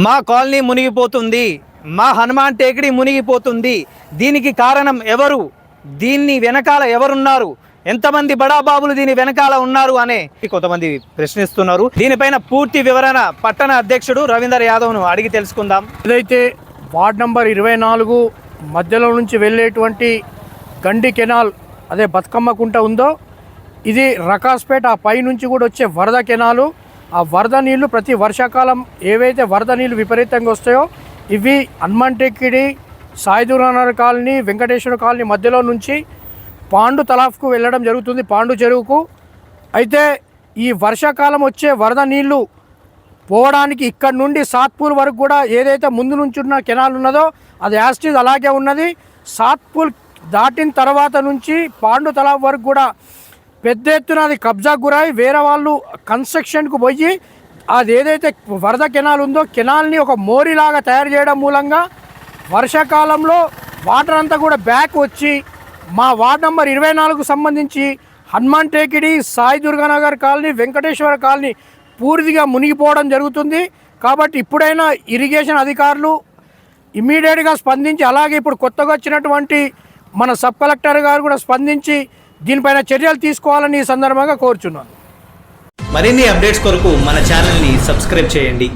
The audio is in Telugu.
మా కాలనీ మునిగిపోతుంది, మా హనుమాన్ టేకడి మునిగిపోతుంది, దీనికి కారణం ఎవరు, దీన్ని వెనకాల ఎవరున్నారు, ఎంతమంది బడాబాబులు దీని వెనకాల ఉన్నారు అనే కొంతమంది ప్రశ్నిస్తున్నారు. దీనిపైన పూర్తి వివరణ పట్టణ అధ్యక్షుడు రవీందర్ యాదవ్ను అడిగి తెలుసుకుందాం. ఏదైతే వార్డ్ నంబర్ 24 మధ్యలో నుంచి వెళ్ళేటువంటి గండి కెనాల్, అదే బతుకమ్మ కుంట ఉందో, ఇది రకాస్పేట ఆ పై నుంచి కూడా వచ్చే వరద కెనాలు. ఆ వరద నీళ్లు ప్రతి వర్షాకాలం ఏవైతే వరద నీళ్లు విపరీతంగా వస్తాయో ఇవి హనుమాన్ టేకిడి, సాయిదురానగర్ కాలనీ, వెంకటేశ్వర కాలనీ మధ్యలో నుంచి పాండు తలాఫ్కు వెళ్ళడం జరుగుతుంది, పాండు చెరువుకు. అయితే ఈ వర్షాకాలం వచ్చే వరద నీళ్లు పోవడానికి ఇక్కడ నుండి సాత్పూల్ వరకు కూడా ఏదైతే ముందు నుంచి ఉన్న కెనాల్ ఉన్నదో అది యాస్టీజ్ అలాగే ఉన్నది. సాత్పూల్ దాటిన తర్వాత నుంచి పాండు తలాఫ్ వరకు కూడా పెద్ద ఎత్తున అది కబ్జా గురై వేరే వాళ్ళు కన్స్ట్రక్షన్కు పోయి అది ఏదైతే వరద కెనాల్ ఉందో కెనాల్ని ఒక మోరీలాగా తయారు చేయడం మూలంగా వర్షాకాలంలో వాటర్ అంతా కూడా బ్యాక్ వచ్చి మా వార్డ్ నంబర్ 24కు సంబంధించి హనుమాన్ టేకిడి, సాయి దుర్గానగర్ కాలనీ, వెంకటేశ్వర కాలనీ పూర్తిగా మునిగిపోవడం జరుగుతుంది. కాబట్టి ఇప్పుడైనా ఇరిగేషన్ అధికారులు ఇమ్మీడియట్గా స్పందించి, అలాగే ఇప్పుడు కొత్తగా వచ్చినటువంటి మన సబ్ కలెక్టర్ గారు కూడా స్పందించి దీనిపైన చర్యలు తీసుకోవాలని ఈ సందర్భంగా కోరుచున్నాను. మరిన్ని అప్డేట్స్ కొరకు మన ఛానల్ని సబ్స్క్రైబ్ చేయండి.